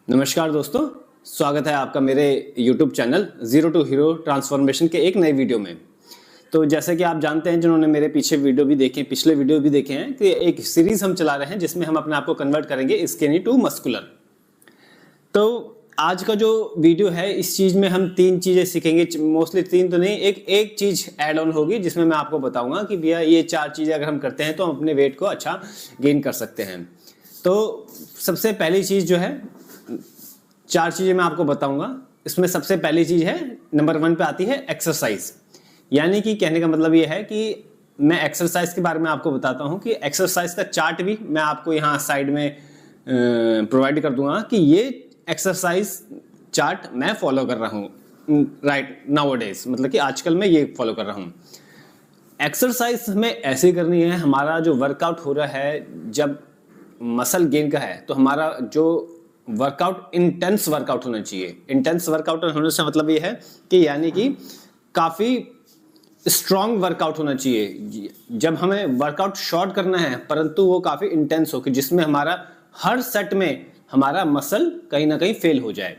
नमस्कार दोस्तों, स्वागत है आपका मेरे YouTube channel zero to hero transformation के एक नए वीडियो में। तो जैसे कि आप जानते हैं, जिन्होंने मेरे पिछले वीडियो भी देखे हैं कि एक सीरीज हम चला रहे हैं जिसमें हम अपने आप को कन्वर्ट करेंगे स्किनी टू मस्कुलर। तो आज का जो वीडियो है, इस चीज में हम तीन चीजें सीखेंगे, मोस्टली तीन तो नहीं, एक चीज ऐड ऑन होगी जिसमें मैं आपको बताऊंगा कि भैया ये चार चीजें अगर हम करते हैं तो हम अपने वेट को अच्छा गेन कर सकते हैं। तो सबसे पहली चीज जो है, चार चीजें मैं आपको बताऊंगा। इसमें सबसे पहली चीज है, नंबर 1 पे आती है एक्सरसाइज। यानी कि कहने का मतलब ये है कि मैं एक्सरसाइज के बारे में आपको बताता हूं कि एक्सरसाइज का चार्ट भी मैं आपको यहाँ साइड में प्रोवाइड कर दूंगा कि ये एक्सरसाइज चार्ट मैं फॉलो कर रहा हूँ राइट नाउअडेज, मतलब कि आजकल मैं ये फॉलो कर रहा हूँ। एक्सरसाइज हमें ऐसे करनी है, हमारा जो वर्कआउट हो रहा है, जब मसल गेन का है तो हमारा जो वर्कआउट इंटेंस वर्कआउट होना चाहिए। इंटेंस वर्कआउट होने से मतलब ये है कि यानी कि काफ़ी स्ट्रॉन्ग वर्कआउट होना चाहिए। जब हमें वर्कआउट शॉर्ट करना है परंतु वो काफ़ी इंटेंस हो कि जिसमें हमारा हर सेट में हमारा मसल कहीं ना कहीं फेल हो जाए।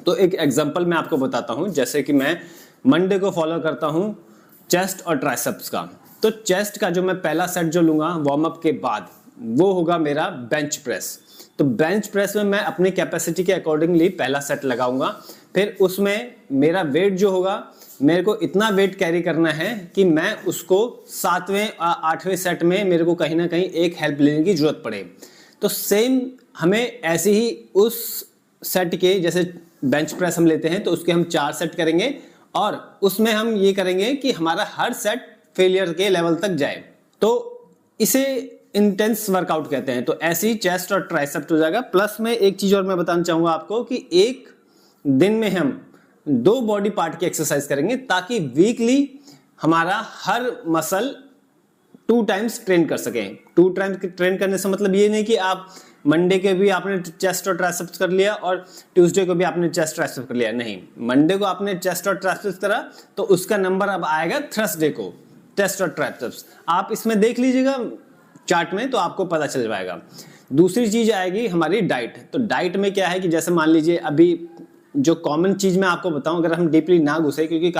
तो एक एग्जांपल मैं आपको बताता हूं, जैसे कि मैं मंडे को फॉलो करता हूं चेस्ट और ट्राइसेप्स का। तो चेस्ट का जो मैं पहला सेट जो लूँगा वार्म अप के बाद, वो होगा मेरा बेंच प्रेस। तो बेंच प्रेस में मैं अपनी कैपेसिटी के अकॉर्डिंगली पहला सेट लगाऊंगा। फिर उसमें मेरा वेट जो होगा, मेरे को इतना वेट कैरी करना है कि मैं उसको 7वें 8वें सेट में मेरे को कहीं ना कहीं एक हेल्प लेने की जरूरत पड़े। तो सेम हमें ऐसे ही उस सेट के, जैसे बेंच प्रेस हम लेते हैं तो उसके हम 4 सेट करेंगे और उसमें हम ये करेंगे कि हमारा हर सेट फेलियर के लेवल तक जाए। तो इसे इंटेंस वर्कआउट कहते हैं। तो ऐसे ही चेस्ट और ट्राइसेप्स हो जाएगा। प्लस में एक चीज और मैं बताना चाहूंगा आपको कि एक दिन में हम 2 बॉडी पार्ट की एक्सरसाइज करेंगे ताकि वीकली हमारा हर मसल 2 टाइम्स ट्रेन कर सकें। 2 टाइम्स ट्रेन करने से मतलब ये नहीं कि आप मंडे के भी आपने चेस्ट और ट्राइसेप्स कर लिया और ट्यूसडे को भी आपने चेस्ट ट्राइसेप्स कर लिया। नहीं, मंडे को आपने चेस्ट और ट्राइसेप्स करा तो उसका नंबर अब आएगा थर्सडे को चेस्ट और ट्राइसेप्स। आप इसमें देख लीजिएगा चार्ट में तो आपको पता चल जाएगा। दूसरी चीज आएगी हमारी डाइट। तो डाइट में क्या है कि जैसे मान लीजिए अभी जो कॉमन चीज मैं आपको बताऊं, अगर हम डीपली ना घुसे, क्योंकि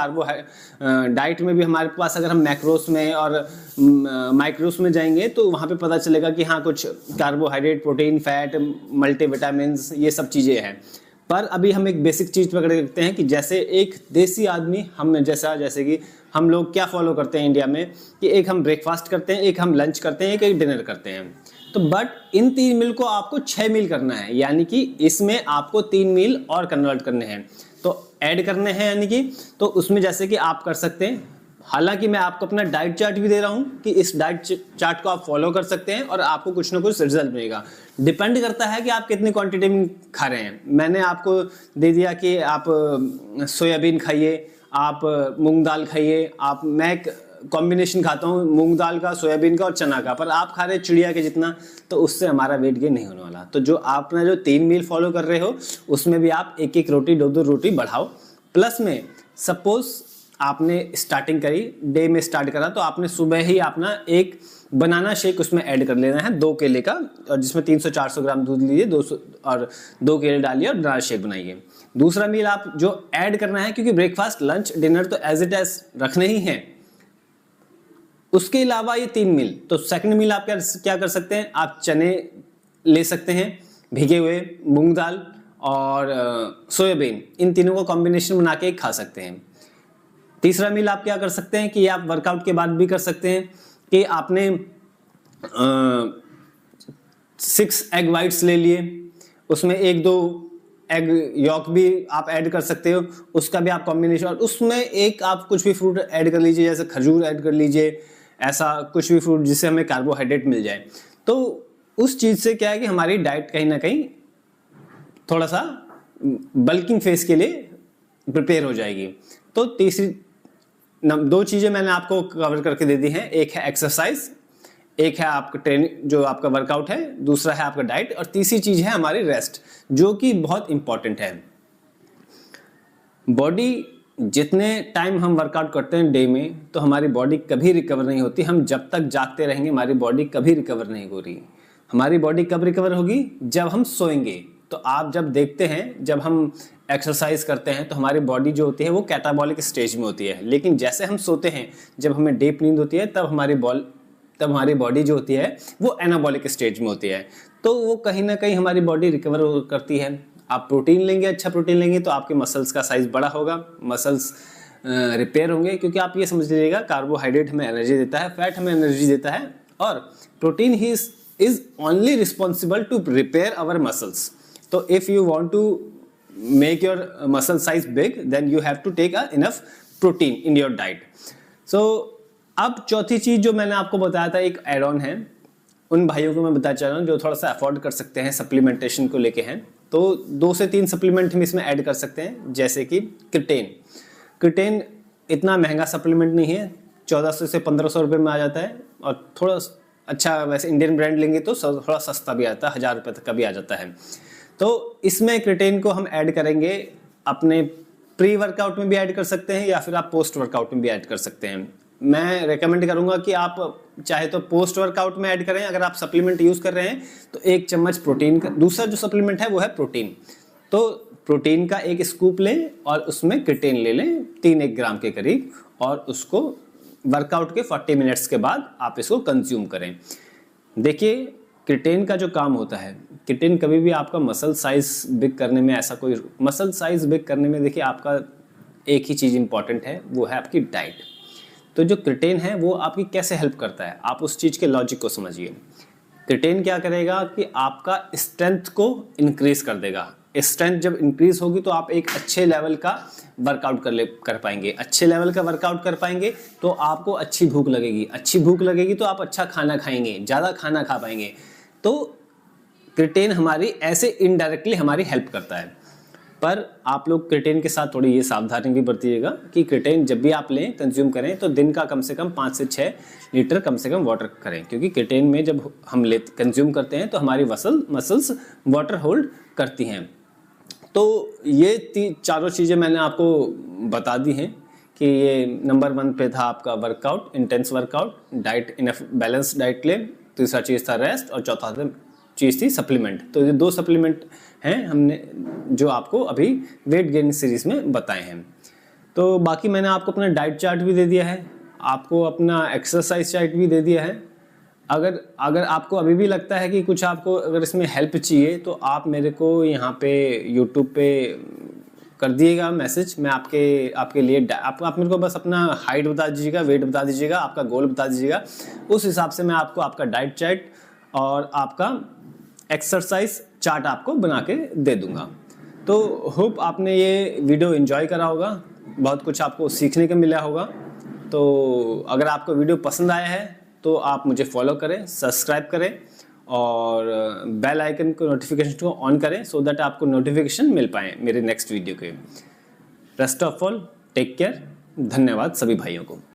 डाइट में भी हमारे पास अगर हम मैक्रोस में और माइक्रोस में जाएंगे तो वहां पे पता चलेगा कि हाँ, कुछ कार्बोहाइड्रेट, प्रोटीन, फैट, मल्टीविटामिन्स, ये सब चीजें हैं। पर अभी हम एक बेसिक चीज पकड़ के रखते हैं कि जैसे एक देसी आदमी, हम जैसे कि हम लोग क्या फॉलो करते हैं इंडिया में कि एक हम ब्रेकफास्ट करते हैं, एक हम लंच करते हैं, एक डिनर करते हैं। तो बट इन 3 मील को आपको 6 मील करना है, यानी कि इसमें आपको 3 मील और कन्वर्ट करने हैं, तो ऐड करने हैं। यानी कि तो उसमें जैसे कि आप कर सकते हैं, हालांकि मैं आपको अपना डाइट चार्ट भी दे रहा हूं कि इस डाइट चार्ट को आप फॉलो कर सकते हैं और आपको कुछ ना कुछ रिजल्ट मिलेगा। डिपेंड करता है कि आप कितनी क्वांटिटी में खा रहे हैं। मैंने आपको दे दिया कि आप सोयाबीन खाइए, आप मूंग दाल खाइए, मैं कॉम्बिनेशन खाता हूँ मूंग दाल का, सोयाबीन का और चना का, पर आप खा रहे चिड़िया के जितना, तो उससे हमारा वेट गेन नहीं होने वाला। तो जो आपने जो 3 मील फॉलो कर रहे हो उसमें भी आप 1-1 रोटी 2-2 रोटी बढ़ाओ। प्लस में सपोज आपने स्टार्टिंग करी, डे में स्टार्ट करा, तो आपने सुबह ही अपना एक बनाना शेक उसमें ऐड कर लेना है 2 केले का, और जिसमें 300-400 ग्राम दूध लीजिए, 200 और 2 केले डालिए और बनाना शेक बनाइए। दूसरा मील आप जो ऐड करना है, क्योंकि ब्रेकफास्ट, लंच, डिनर तो एज इट एज रखने ही हैं, उसके अलावा ये 3 मील। तो सेकंड मील आप क्या कर सकते हैं, आप चने ले सकते हैं भीगे हुए, मूंग दाल और सोयाबीन, इन तीनों को कॉम्बिनेशन बना के खा सकते हैं। तीसरा मील आप क्या कर सकते हैं कि आप वर्कआउट के बाद भी कर सकते हैं कि आपने 6 एग वाइट्स ले लिए, उसमें 1-2 एग यॉक भी आप ऐड कर सकते हो, उसका भी आप कॉम्बिनेशन, और उसमें एक आप कुछ भी फ्रूट ऐड कर लीजिए, जैसे खजूर ऐड कर लीजिए, ऐसा कुछ भी फ्रूट जिससे हमें कार्बोहाइड्रेट मिल जाए। तो उस चीज से क्या है कि हमारी डाइट कहीं ना कहीं थोड़ा सा बल्किंग फेज के लिए प्रिपेयर हो जाएगी। तो तीसरी 2 चीजें मैंने आपको कवर करके दे दी हैं, एक है एक्सरसाइज, एक है आपका ट्रेनिंग जो आपका वर्कआउट है, दूसरा है आपका डाइट, और तीसरी चीज है हमारी रेस्ट, जो कि बहुत इंपॉर्टेंट है। बॉडी जितने टाइम हम वर्कआउट करते हैं डे में, तो हमारी बॉडी कभी रिकवर नहीं होती। हम जब तक जागते रहेंगे हमारी बॉडी कभी रिकवर नहीं हो रही। हमारी बॉडी कब रिकवर होगी, जब हम सोएंगे। तो आप जब देखते हैं, जब हम एक्सरसाइज करते हैं तो हमारी बॉडी जो होती है वो कैटाबॉलिक स्टेज में होती है, लेकिन जैसे हम सोते हैं, जब हमें डीप नींद होती है, तब हमारी बॉडी जो होती है वो एनाबॉलिक स्टेज में होती है। तो वो कहीं ना कहीं हमारी बॉडी रिकवर करती है। आप प्रोटीन लेंगे, अच्छा प्रोटीन लेंगे तो आपके मसल्स का साइज बड़ा होगा, मसल्स रिपेयर होंगे, क्योंकि आप ये समझ लीजिएगा कार्बोहाइड्रेट हमें एनर्जी देता है, फैट हमें एनर्जी देता है, और प्रोटीन ही is only responsible to repair our muscles. तो if you want to make your muscle size big, then you have to take enough protein in your diet. So अब चौथी चीज जो मैंने आपको बताया था, एक एड ऑन है, उन भाइयों को मैं बताना चाह रहा हूँ जो थोड़ा सा अफोर्ड कर सकते हैं, सप्लीमेंटेशन को लेके हैं, तो 2 से 3 सप्लीमेंट हम इसमें ऐड कर सकते हैं, जैसे कि क्रिटेन इतना महंगा सप्लीमेंट नहीं है, 1400 से 1500 रुपये में आ जाता है, और थोड़ा अच्छा, वैसे इंडियन ब्रांड लेंगे तो थोड़ा सस्ता भी आता है, 1000 रुपये तक का भी आ जाता है। तो इसमें क्रिटेन को हम ऐड करेंगे, अपने प्री वर्कआउट में भी ऐड कर सकते हैं, या फिर आप पोस्ट वर्कआउट में भी ऐड कर सकते हैं। मैं रेकमेंड करूंगा कि आप चाहे तो पोस्ट वर्कआउट में ऐड करें, अगर आप सप्लीमेंट यूज कर रहे हैं तो 1 चम्मच प्रोटीन का, दूसरा जो सप्लीमेंट है वो है प्रोटीन, तो प्रोटीन का 1 स्कूप लें और उसमें क्रिटेन ले लें 3-1 ग्राम के करीब, और उसको वर्कआउट के 40 मिनट्स के बाद आप इसको कंज्यूम करें। देखिए क्रिटेन का जो काम होता है, क्रिटेन कभी भी आपका मसल साइज बिग करने में, ऐसा कोई मसल साइज बिग करने में, देखिए आपका एक ही चीज़ इंपॉर्टेंट है, वो है आपकी डाइट। तो जो क्रिटेन है वो आपकी कैसे हेल्प करता है, आप उस चीज़ के लॉजिक को समझिए। क्रिटेन क्या करेगा कि आपका स्ट्रेंथ को इंक्रीज कर देगा। स्ट्रेंथ जब इंक्रीज होगी तो आप एक अच्छे लेवल का वर्कआउट कर पाएंगे, अच्छे लेवल का वर्कआउट कर पाएंगे तो आपको अच्छी भूख लगेगी, अच्छी भूख लगेगी तो आप अच्छा खाना खाएंगे, ज़्यादा खाना खा पाएंगे। तो क्रिटेन हमारी ऐसे इनडायरेक्टली हमारी हेल्प करता है। पर आप लोग क्रिटेन के साथ थोड़ी ये सावधानी भी बरतिएगा कि क्रिटेन जब भी आप लें, कंज्यूम करें, तो दिन का कम से कम 5 से 6 लीटर कम से कम वाटर करें, क्योंकि क्रिटेन में जब हम कंज्यूम करते हैं तो हमारी मसल्स वाटर होल्ड करती हैं। तो ये चारों चीज़ें मैंने आपको बता दी हैं कि ये नंबर 1 पे था आपका workout, intense workout, diet, enough balance diet लें, तीसरा चीज़ था रेस्ट, और चौथा चीज़ थी सप्लीमेंट। तो ये 2 सप्लीमेंट हैं हमने जो आपको अभी वेट गेन सीरीज में बताए हैं। तो बाकी मैंने आपको अपना डाइट चार्ट भी दे दिया है, आपको अपना एक्सरसाइज चार्ट भी दे दिया है। अगर आपको अभी भी लगता है कि कुछ आपको अगर इसमें हेल्प चाहिए तो आप मेरे को यहाँ पे यूट्यूब पे कर दिएगा मैसेज, मैं आपके लिए आप मेरे को बस अपना हाइट बता दीजिएगा, वेट बता दीजिएगा, आपका गोल बता दीजिएगा, उस हिसाब से मैं आपको आपका डाइट चार्ट और आपका एक्सरसाइज चार्ट आपको बना के दे दूंगा। तो होप आपने ये वीडियो एंजॉय करा होगा, बहुत कुछ आपको सीखने को मिला होगा। तो अगर आपको वीडियो पसंद आया है तो आप मुझे फॉलो करें, सब्सक्राइब करें, और बेल आइकन को नोटिफिकेशन को ऑन करें, सो दैट आपको नोटिफिकेशन मिल पाए मेरे नेक्स्ट वीडियो के। Rest of all take care, धन्यवाद सभी भाइयों को।